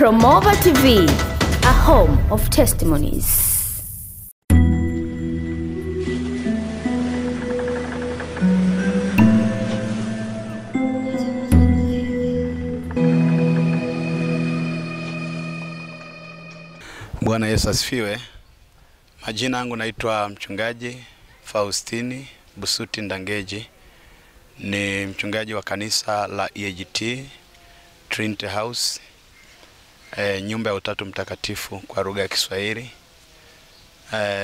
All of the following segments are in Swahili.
Promova TV, a home of testimonies. Bwana Yesu asifiwe. Majina yangu naitwa mchungaji Faustini Busuti Ndangeji. Ni mchungaji wa kanisa la EAGT Trinity House, nyumba ya Utatu Mtakatifu kwa lugha ya Kiswahili.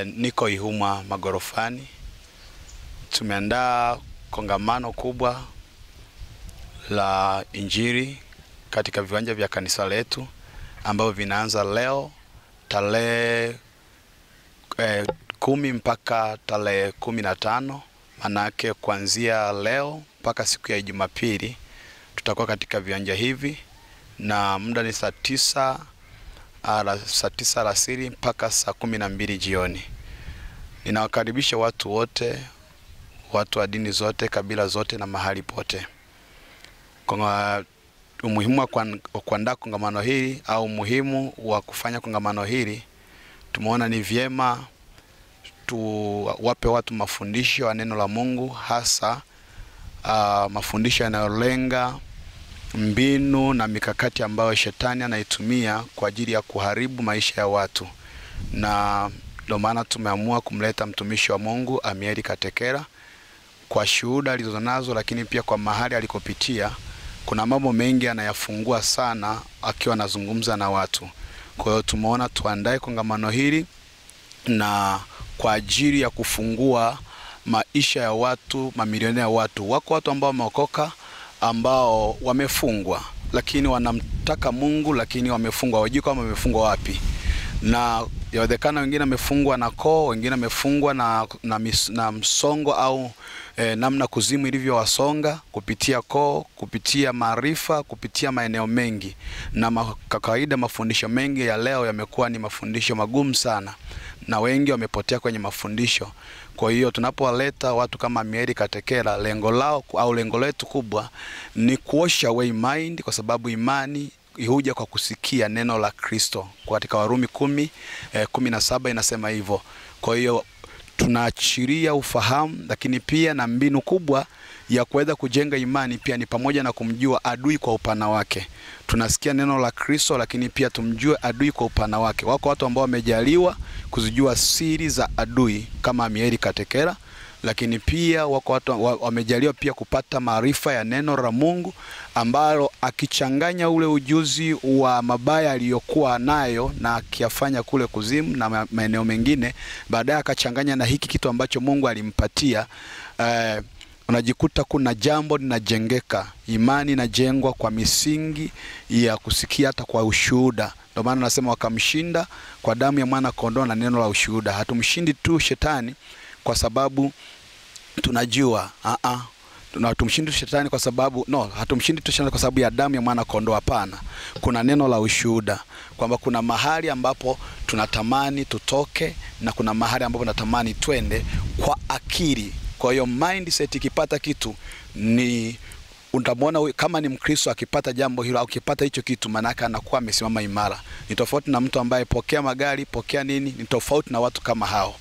Niko Ihumwa Magorofani. Tumeandaa kongamano kubwa la injili katika viwanja vya kanisa letu ambao vinaanza leo tarehe 10 mpaka tarehe 15. Manake kuanzia leo mpaka siku ya Jumapili tutakuwa katika viwanja hivi, na muda ni saa 9 alasiri mpaka saa 12 jioni. Ninawakaribisha watu wote, watu wa dini zote, kabila zote na mahali pote. Kwa umuhimu wa kuandaa kongamano hili au umuhimu wa kufanya kongamano hili, tumeona ni vyema tuwape watu mafundisho ya neno la Mungu, hasa mafundisho yanayolenga mbinu na mikakati ambayo shetani anaitumia kwa ajili ya kuharibu maisha ya watu. Na ndio maana tumeamua kumleta mtumishi wa Mungu Amieli Katekera kwa shuhuda alizonazo, lakini pia kwa mahali alikopitia. Kuna mambo mengi anayafungua sana akiwa anazungumza na watu. Kwa hiyo tumeona tuandae kongamano hili na kwa ajili ya kufungua maisha ya watu, mamilioni ya watu. Wako watu ambao wameokoka, ambao wamefungwa, lakini wanamtaka Mungu, lakini wamefungwa, hawajui kama wamefungwa wapi. Na yawezekana wengine wamefungwa na koo, wengine wamefungwa na msongo au namna kuzimu ilivyowasonga kupitia koo, kupitia maarifa, kupitia maeneo mengi. Na kawaida mafundisho mengi ya leo yamekuwa ni mafundisho magumu sana, na wengi wamepotea kwenye mafundisho. Kwa hiyo tunapowaleta watu kama Amieli Katekera, lengo letu kubwa ni kuosha away mind, kwa sababu imani huja kwa kusikia neno la Kristo. Katika Warumi 10:17 inasema hivyo. Kwa hiyo tunaachiria ufahamu, lakini pia na mbinu kubwa ya kuweza kujenga imani pia ni pamoja na kumjua adui kwa upana wake. Tunasikia neno la Kristo, lakini pia tumjue adui kwa upana wake. Wako watu ambao wamejaliwa kuzijua siri za adui kama Amieli Katekera, lakini pia wako watu wamejaliwa pia kupata maarifa ya neno la Mungu, ambalo akichanganya ule ujuzi wa mabaya aliyokuwa nayo na akiyafanya kule kuzimu na maeneo mengine, baadaye akachanganya na hiki kitu ambacho Mungu alimpatia, unajikuta kuna jambo linajengeka. Imani inajengwa kwa misingi ya kusikia, hata kwa ushuhuda. Ndio maana nasema wakamshinda kwa damu ya mwana kondoo na neno la ushuhuda. Hatumshindi tu shetani kwa sababu tunajua, tumshindi shetani kwa sababu hatumshindi tu shetani kwa sababu ya damu ya mwana kondoo. Hapana, kuna neno la ushuhuda, kwamba kuna mahali ambapo tunatamani tutoke na kuna mahali ambapo tunatamani twende kwa akili. Kwa hiyo mindset ikipata kitu, ni utamwona kama ni Mkristo akipata jambo hilo au akipata hicho kitu, manaka anakuwa amesimama imara. Ni tofauti na mtu ambaye pokea magari, pokea nini, ni tofauti na watu kama hao.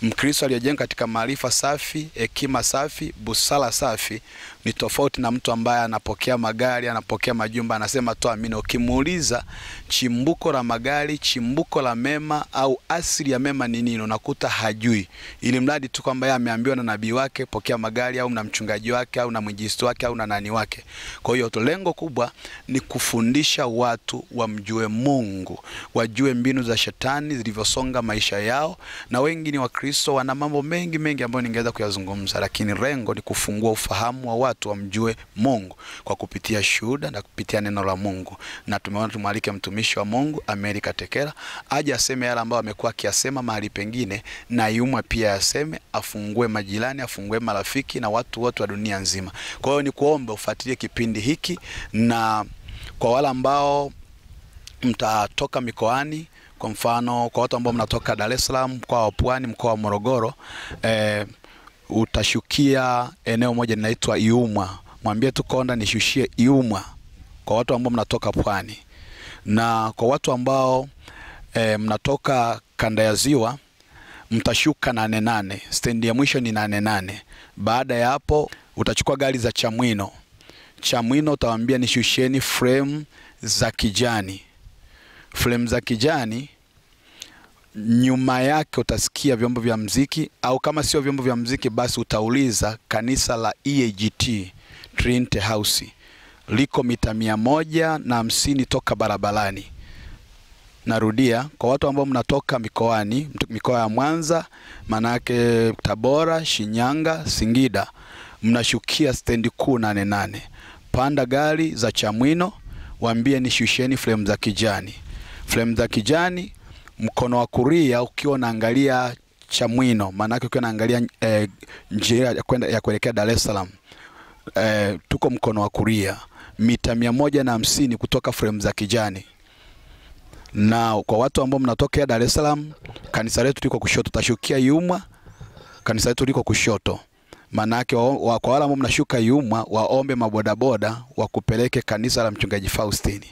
Mkristo aliyejenga katika maarifa safi, hekima safi, busara safi, ni tofauti na mtu ambaye anapokea magari, anapokea majumba, anasema tu amina. Ukimuuliza chimbuko la magari, chimbuko la mema au asili ya mema ni nini, unakuta hajui. Ili mradi tu kwamba yeye ameambiwa na nabii wake pokea magari, au na mchungaji wake, au na mwinjilisti wake, au na nani wake. Kwa hiyo lengo kubwa ni kufundisha watu wamjue Mungu, wajue mbinu za shetani zilivyosonga maisha yao. Na wengi ni Wakristo wana mambo mengi ambayo ningeweza kuyazungumza, lakini lengo ni kufungua ufahamu wa watu wamjue Mungu kwa kupitia shuhuda na kupitia neno la Mungu. Na tumeona tumwalike mtumishi wa Mungu Amieli Katekera aje aseme yale ambayo amekuwa akiyasema mahali pengine, na yumwe pia aseme, afungue majirani, afungue marafiki na watu wote wa dunia nzima. Kwa hiyo ni kuombe ufuatilie kipindi hiki, na kwa wale ambao mtatoka mikoani, kwa mfano kwa watu ambao mnatoka Dar es Salaam, mkoa wa Pwani, mkoa wa Morogoro, utashukia eneo moja linaitwa Ihumwa. Mwambie tu konda nishushie Ihumwa kwa watu ambao mnatoka Pwani. Na kwa watu ambao mnatoka kanda ya Ziwa, mtashuka 88. Stendi ya mwisho ni 88. Baada ya hapo utachukua gari za Chamwino. Chamwino utawaambia nishusheni frame za kijani. Frame za kijani, nyuma yake utasikia vyombo vya muziki, au kama sio vyombo vya muziki basi utauliza kanisa la EAGT Trinity House. Liko mita 150 toka barabarani. Narudia, kwa watu ambao mnatoka mikoani, mikoa ya Mwanza, manake Tabora, Shinyanga, Singida, mnashukia stendi kuu 88. Panda gari za Chamwino, waambie nishusheni frame za kijani. Frame za kijani, mkono wa kulia ukiwa unaangalia Chamwino, manake ukiwa unaangalia njia ya kuelekea Dar es Salaam, tuko mkono wa kulia, mita 150 kutoka frame za kijani. Na kwa watu ambao mnatokea Dar es Salaam, kanisa letu liko kushoto, tashukia Yumwa, kanisa letu liko kushoto. Manake kwa wale ambao mnashuka Yumwa, waombe mabodaboda wakupeleke kanisa la Mchungaji Faustini.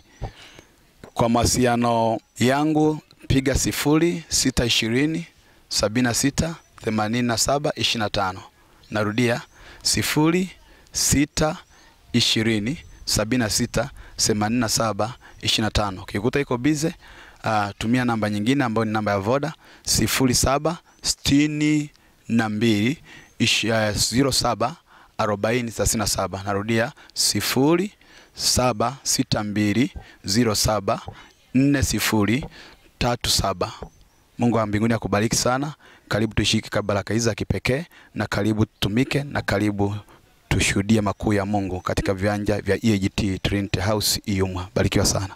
Kwa mawasiliano yangu piga 0620 76 87 25. Narudia 0620 76 87 25. Ukikuta iko bize, tumia namba nyingine ambayo ni namba ya Voda 0762 07 40 37. Narudia 0762 07 40 37. Mungu wa mbinguni akubariki sana. Karibu tushike baraka hizi za kipekee, na karibu tutumike, na karibu tushuhudie makuu ya Mungu katika viwanja vya EAGT Trinity House Iyumwa. Barikiwa sana.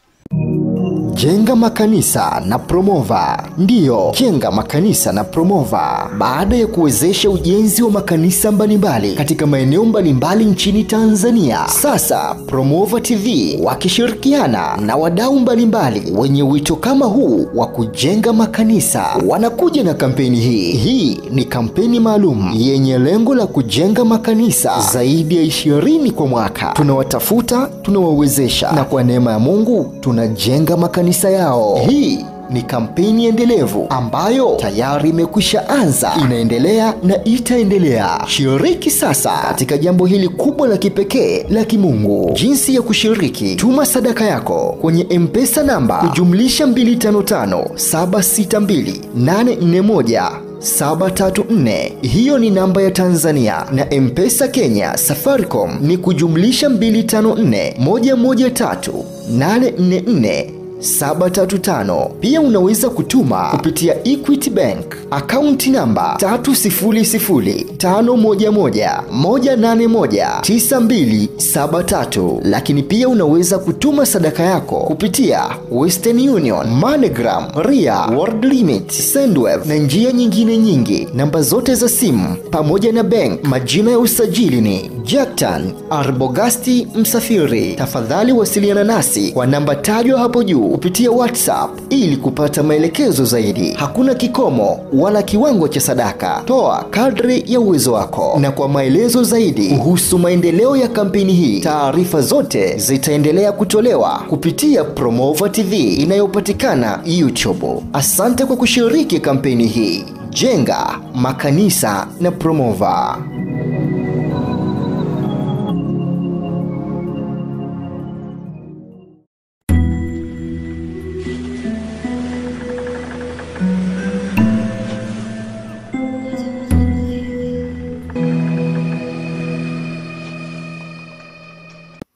Jenga makanisa na Promova. Ndiyo, jenga makanisa na Promova. Baada ya kuwezesha ujenzi wa makanisa mbalimbali katika maeneo mbalimbali nchini Tanzania, sasa Promova TV wakishirikiana na wadau mbalimbali wenye wito kama huu wa kujenga makanisa wanakuja na kampeni hii. Hii ni kampeni maalum yenye lengo la kujenga makanisa zaidi ya 20 kwa mwaka. Tunawatafuta, tunawawezesha, na kwa neema ya Mungu tunajenga makanisa yao. Hii ni kampeni endelevu ambayo tayari imekwisha anza, inaendelea na itaendelea. Shiriki sasa katika jambo hili kubwa la kipekee la kimungu. Jinsi ya kushiriki: tuma sadaka yako kwenye M-Pesa namba +255 762 841 734. Hiyo ni namba ya Tanzania, na M-Pesa Kenya Safaricom ni +254 113 844 735. Pia unaweza kutuma kupitia Equity Bank akaunti namba 3005111819273. Lakini pia unaweza kutuma sadaka yako kupitia Western Union, MoneyGram, Ria, World Limit, Sendwave na njia nyingine nyingi. Namba zote za simu pamoja na bank majina ya usajili ni Jackton Arbogasti Msafiri. Tafadhali wasiliana nasi kwa namba tajwa hapo juu kupitia WhatsApp ili kupata maelekezo zaidi. Hakuna kikomo wala kiwango cha sadaka. Toa kadri ya uwezo wako. Na kwa maelezo zaidi kuhusu maendeleo ya kampeni hii, taarifa zote zitaendelea kutolewa kupitia Promova TV inayopatikana YouTube. Asante kwa kushiriki kampeni hii. Jenga makanisa na Promova.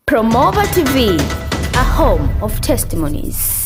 Promova TV, a home of testimonies.